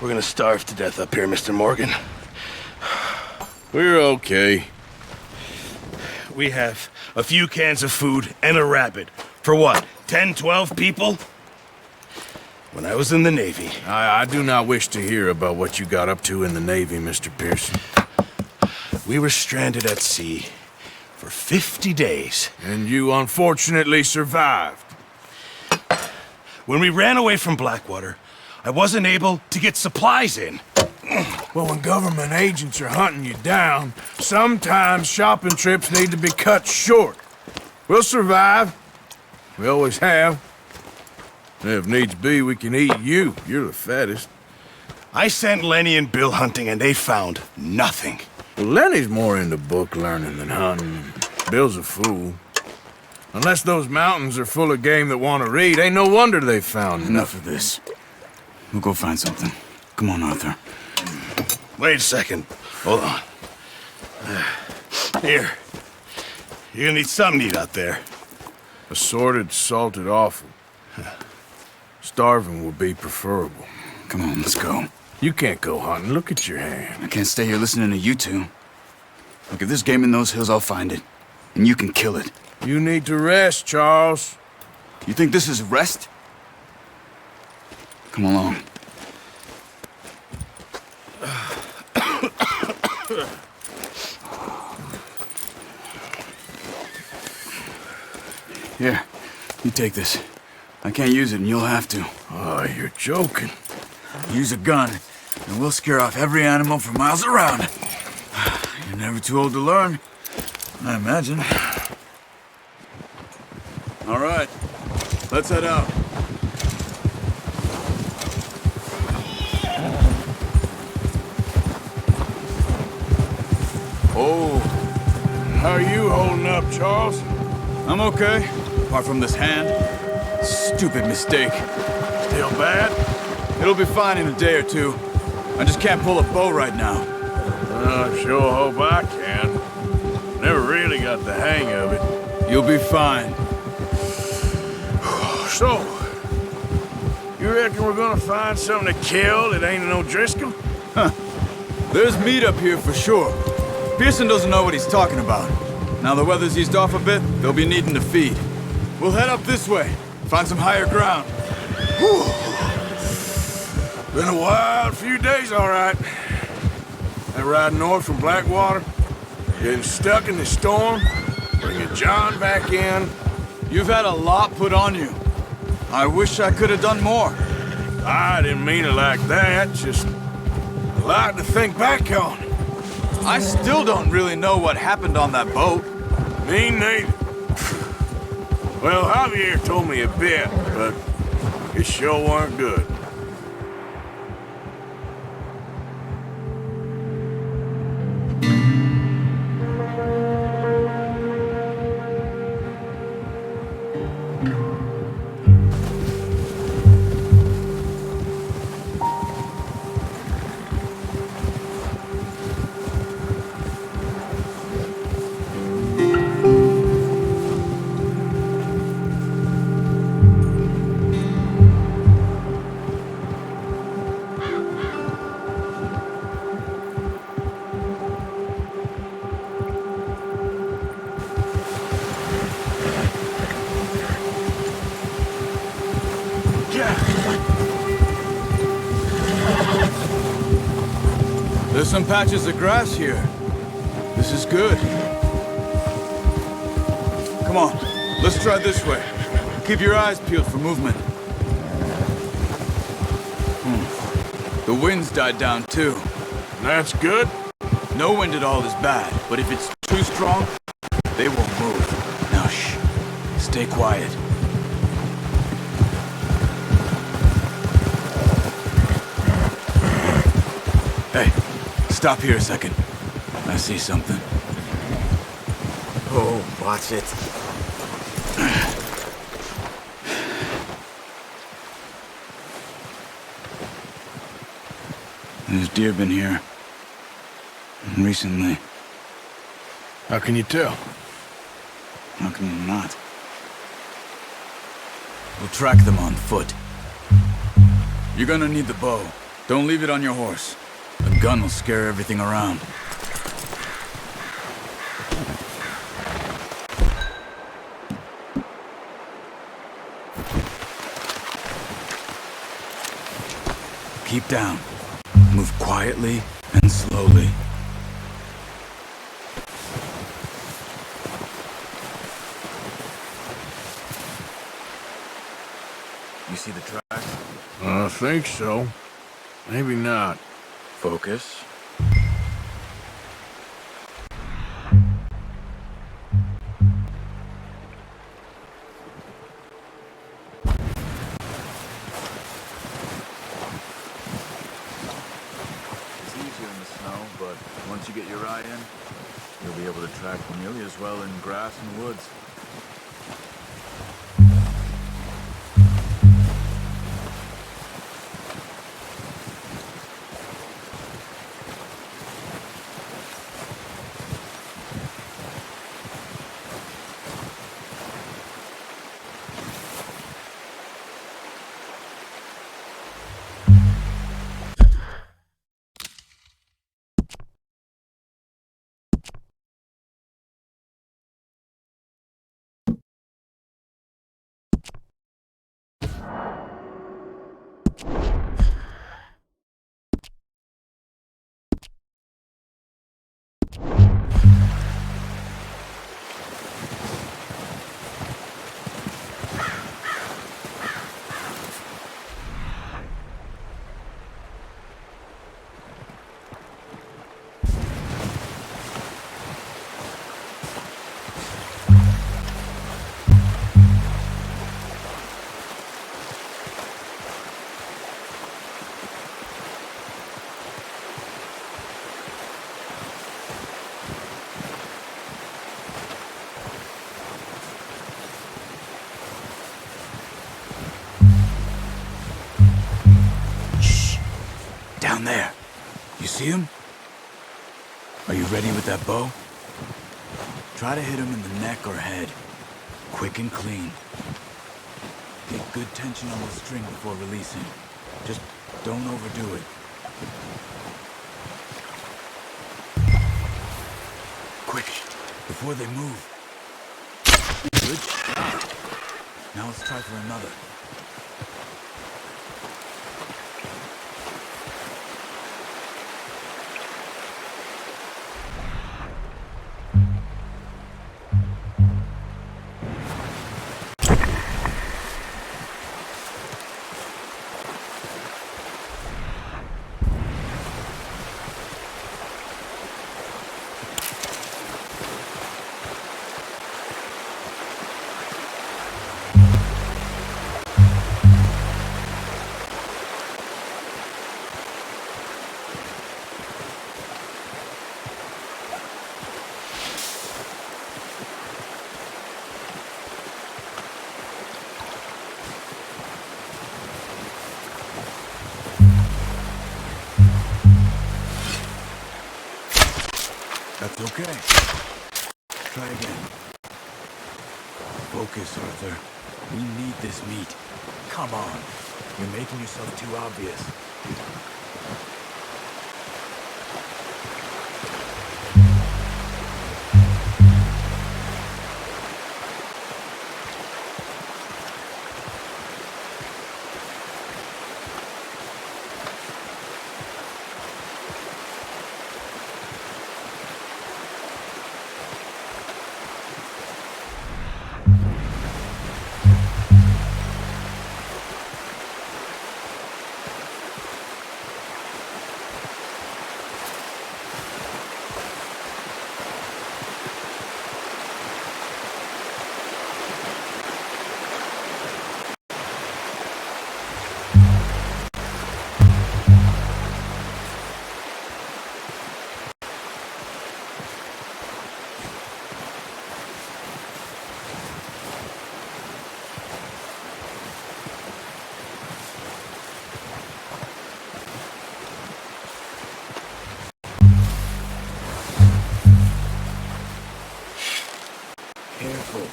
We're gonna starve to death up here, Mr. Morgan. We're okay. We have a few cans of food and a rabbit. For what, 10, 12 people? When I was in the Navy... I do not wish to hear about what you got up to in the Navy, Mr. Pearson. We were stranded at sea for 50 days. And you unfortunately survived. When we ran away from Blackwater, I wasn't able to get supplies in. Well, when government agents are hunting you down, sometimes shopping trips need to be cut short. We'll survive. We always have. And if needs be, we can eat you. You're the fattest. I sent Lenny and Bill hunting, and they found nothing. Well, Lenny's more into book learning than hunting. Bill's a fool. Unless those mountains are full of game that want to read, ain't no wonder they found Enough of this. We'll go find something. Come on, Arthur. Wait a second. Hold on. Here. You're gonna need something to eat out there. Assorted, salted offal. Starving would be preferable. Come on, let's go. You can't go hunting. Look at your hand. I can't stay here listening to you two. Look, if there's game in those hills, I'll find it. And you can kill it. You need to rest, Charles. You think this is rest? Come along. Here, you take this. I can't use it, and you'll have to. Oh, you're joking. Use a gun, and we'll scare off every animal for miles around. You're never too old to learn, I imagine. All right, let's head out. Oh, how are you holding up, Charles? I'm okay, apart from this hand. Stupid mistake. Still bad? It'll be fine in a day or two. I just can't pull a bow right now. I sure hope I can. Never really got the hang of it. You'll be fine. So, you reckon we're gonna find something to kill that ain't no Driscoll? Huh. There's meat up here for sure. Pearson doesn't know what he's talking about. Now the weather's eased off a bit, they'll be needing to feed. We'll head up this way, find some higher ground. Whew. Been a wild few days, all right. That ride north from Blackwater, getting stuck in the storm, bringing John back in. You've had a lot put on you. I wish I could have done more. I didn't mean it like that, just a lot to think back on. I still don't really know what happened on that boat. Me neither. Well, Javier told me a bit, but it sure weren't good. There's some patches of grass here. This is good. Come on, let's try this way. Keep your eyes peeled for movement. The wind's died down too. That's good. No wind at all is bad, but if it's too strong, they won't move. Now shh, stay quiet. Hey, stop here a second. I see something. Oh, watch it. There's deer been here. Recently. How can you tell? How can you not? We'll track them on foot. You're gonna need the bow. Don't leave it on your horse. A gun will scare everything around. Keep down. Move quietly and slowly. You see the track? I think so. Maybe not. Focus. It's easier in the snow, but once you get your eye in, you'll be able to track nearly as well in grass and woods. Down there. You see him? Are you ready with that bow? Try to hit him in the neck or head. Quick and clean. Get good tension on the string before releasing. Just don't overdo it. Quick, before they move. Good shot. Now let's try for another. That's okay. Try again. Focus, Arthur. We need this meat. Come on. You're making yourself too obvious. Careful.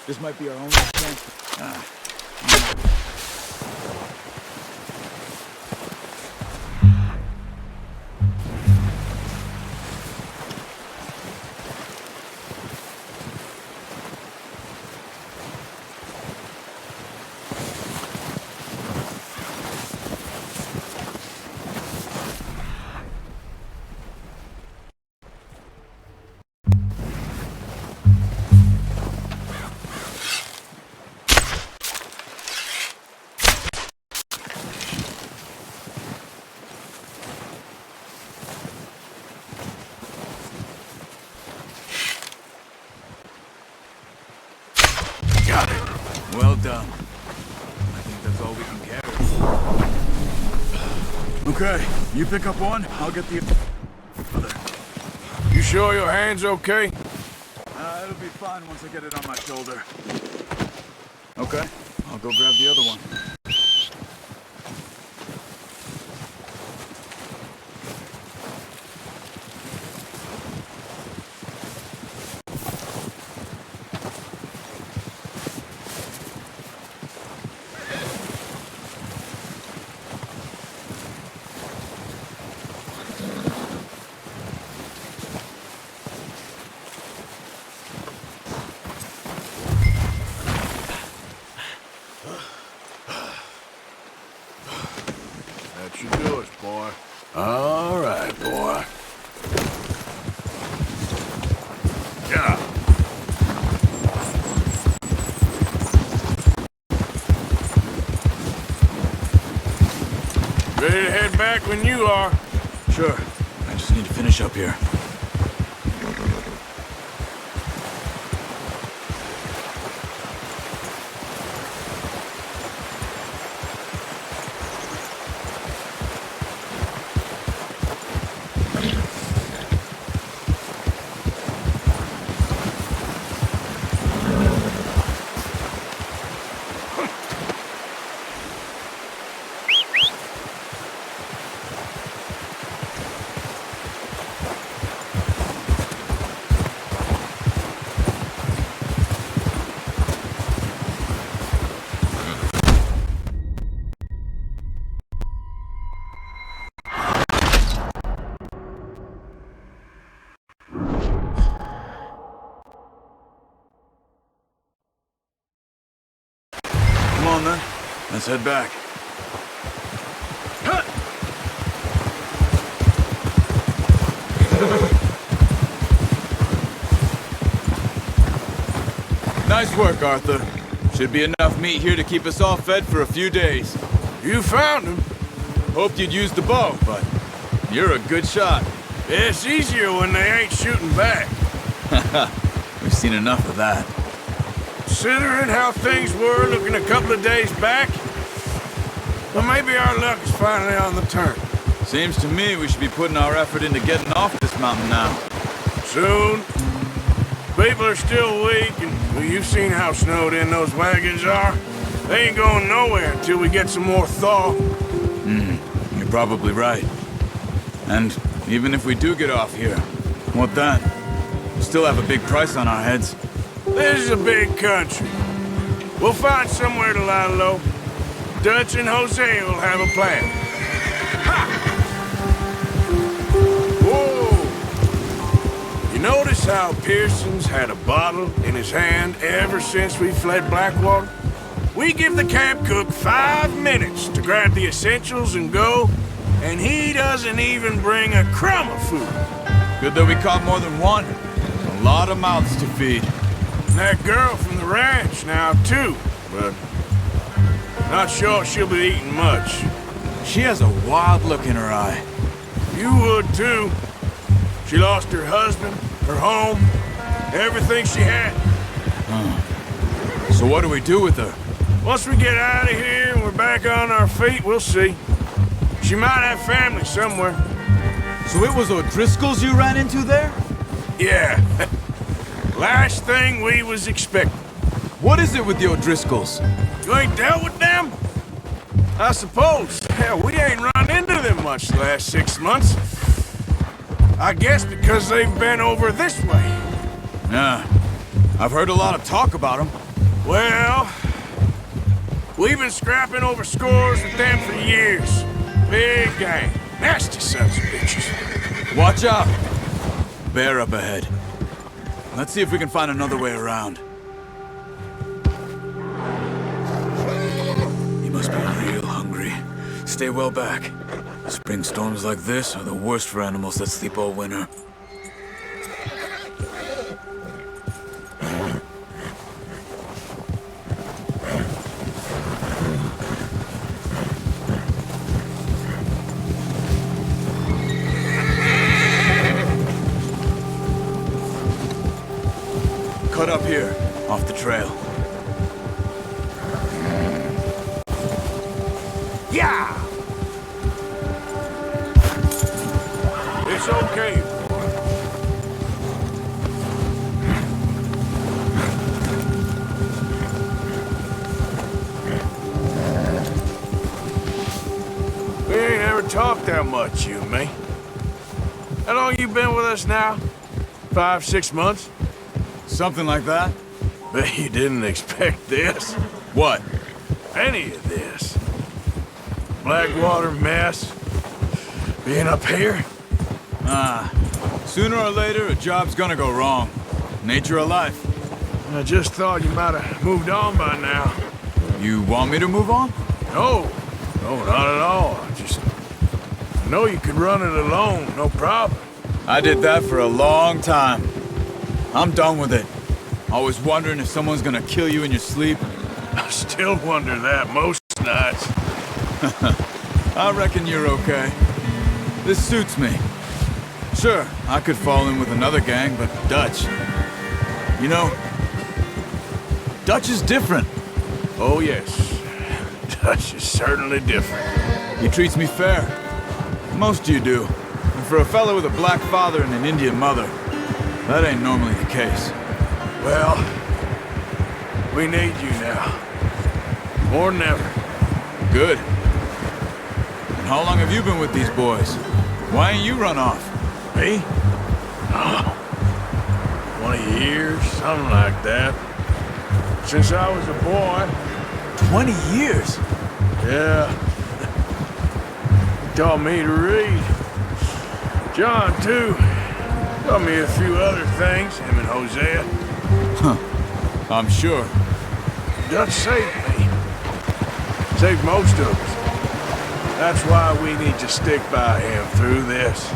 This might be our only chance. done. I think that's all we can carry. Okay, you pick up one, I'll get the other. You sure your hand's okay? It'll be fine once I get it on my shoulder. Okay, I'll go grab the other one. That should do us, boy. All right, boy. Yeah. Ready to head back when you are. Sure, I just need to finish up here. Come on then, let's head back. Nice work, Arthur. Should be enough meat here to keep us all fed for a few days. You found him. Hoped you'd use the bow, but you're a good shot. It's easier when they ain't shooting back. We've seen enough of that. Considering how things were looking a couple of days back, well, maybe our luck is finally on the turn. Seems to me we should be putting our effort into getting off this mountain now. Soon. People are still weak, and well, you've seen how snowed in those wagons are. They ain't going nowhere until we get some more thaw. You're probably right. And even if we do get off here, what then? We still have a big price on our heads. This is a big country. We'll find somewhere to lie low. Dutch and Jose will have a plan. Ha! Whoa! You notice how Pearson's had a bottle in his hand ever since we fled Blackwater? We give the camp cook 5 minutes to grab the essentials and go, and he doesn't even bring a crumb of food. Good that we caught more than one. A lot of mouths to feed. That girl from the ranch now, too, but not sure she'll be eating much. She has a wild look in her eye. You would, too. She lost her husband, her home, everything she had. So what do we do with her? Once we get out of here and we're back on our feet, we'll see. She might have family somewhere. So it was O'Driscoll's you ran into there? Yeah. Last thing we was expecting. What is it with the O'Driscolls? You ain't dealt with them? I suppose. Hell, we ain't run into them much the last 6 months. I guess because they've been over this way. Yeah. I've heard a lot of talk about them. Well, we've been scrapping over scores with them for years. Big gang. Nasty sons of bitches. Watch out! Bear up ahead. Let's see if we can find another way around. You must be real hungry. Stay well back. Spring storms like this are the worst for animals that sleep all winter. Cut up here, off the trail. Yeah! It's okay. We ain't ever talked that much, you and me. How long you been with us now? 5, 6 months? Something like that? Bet you didn't expect this. What? Any of this. Blackwater mess. Being up here? Sooner or later, a job's gonna go wrong. Nature of life. I just thought you might have moved on by now. You want me to move on? No, not at all. I know you could run it alone, no problem. I did that for a long time. I'm done with it. Always wondering if someone's gonna kill you in your sleep. I still wonder that most nights. I reckon you're okay. This suits me. Sure, I could fall in with another gang, but Dutch... You know, Dutch is different. Oh, yes. Dutch is certainly different. He treats me fair. Most you do. And for a fellow with a black father and an Indian mother, that ain't normally the case. Well, we need you now. More than ever. Good. And how long have you been with these boys? Why ain't you run off? Me? Oh, 20 years, something like that. Since I was a boy. 20 years? Yeah. He taught me to read. John, too. Taught me a few other things, him and Hosea. I'm sure. Dutch saved me. Saved most of us. That's why we need to stick by him through this.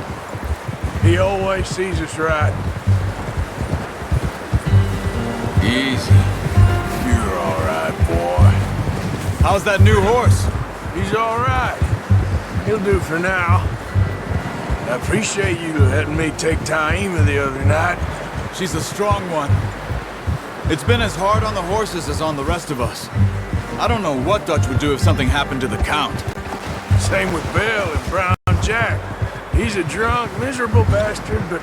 He always sees us right. Easy. You're all right, boy. How's that new horse? He's all right. He'll do for now. I appreciate you letting me take Taima the other night. She's a strong one. It's been as hard on the horses as on the rest of us. I don't know what Dutch would do if something happened to the Count. Same with Bill and Brown Jack. He's a drunk, miserable bastard, but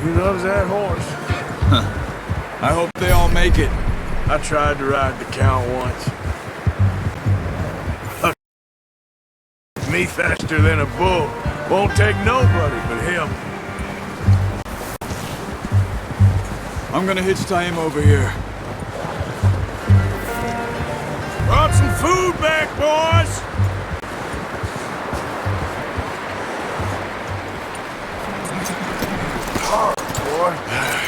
he loves that horse. I hope they all make it. I tried to ride the Count once. Me faster than a bull. Won't take nobody but him. I'm gonna hitch tie him over here. Brought some food back, boys! Boy.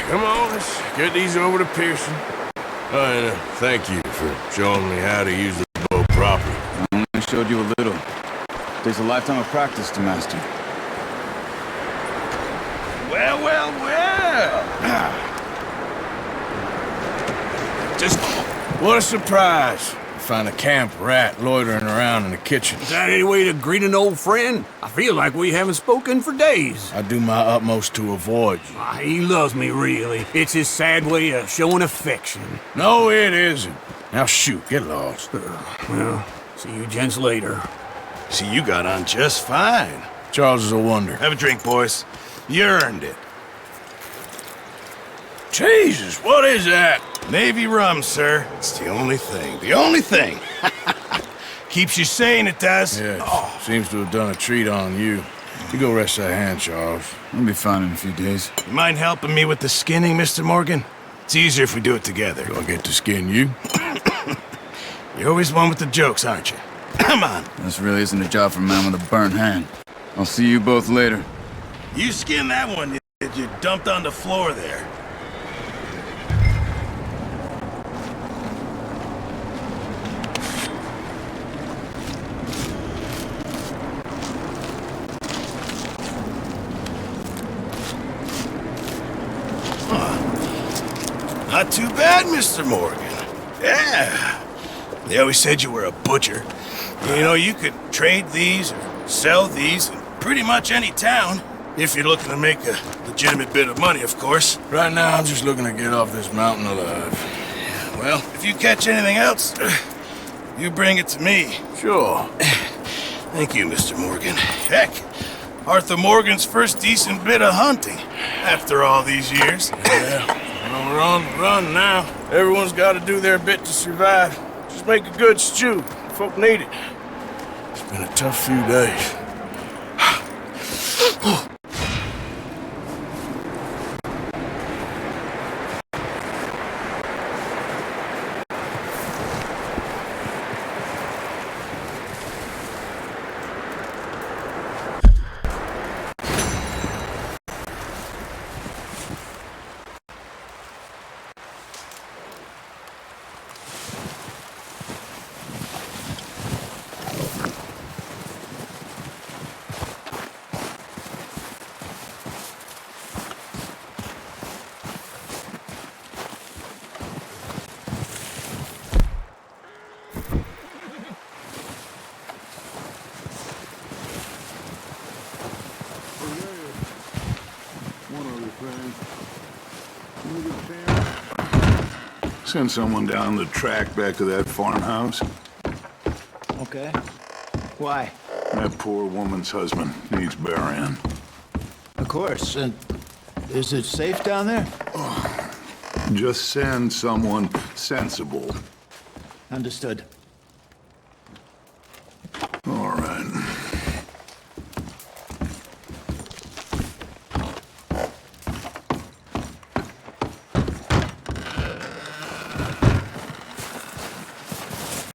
Come on, let's get these over to Pearson. And thank you for showing me how to use the bow properly. I only showed you a little. Takes a lifetime of practice to master. Well. Just what a surprise. Find a camp rat loitering around in the kitchen. Is that any way to greet an old friend? I feel like we haven't spoken for days. I do my utmost to avoid you. He loves me, really. It's his sad way of showing affection. No, it isn't. Now shoot, get lost. Well, see you gents later. See, you got on just fine. Charles is a wonder. Have a drink, boys. You earned it. Jesus, what is that? Navy rum, sir. It's the only thing. The only thing. Keeps you sane, it does. Yeah, seems to have done a treat on you. You go rest that hand, Charles. I'll be fine in a few days. You mind helping me with the skinning, Mr. Morgan? It's easier if we do it together. Do I get to skin you? You're always one with the jokes, aren't you? Come on. This really isn't a job for a man with a burnt hand. I'll see you both later. You skin that one that you dumped on the floor there. Not too bad, Mr. Morgan. Yeah. They always said you were a butcher. You know, you could trade these or sell these in pretty much any town. If you're looking to make a legitimate bit of money, of course. Right now, I'm just looking to get off this mountain alive. Well, if you catch anything else, you bring it to me. Sure. Thank you, Mr. Morgan. Heck, Arthur Morgan's first decent bit of hunting after all these years. Yeah, well, we're on the run now. Everyone's got to do their bit to survive. Just make a good stew. Folk need it. It's been a tough few days. Send someone down the track back to that farmhouse. Okay. Why? That poor woman's husband needs burying. Of course. And is it safe down there? Just send someone sensible. Understood.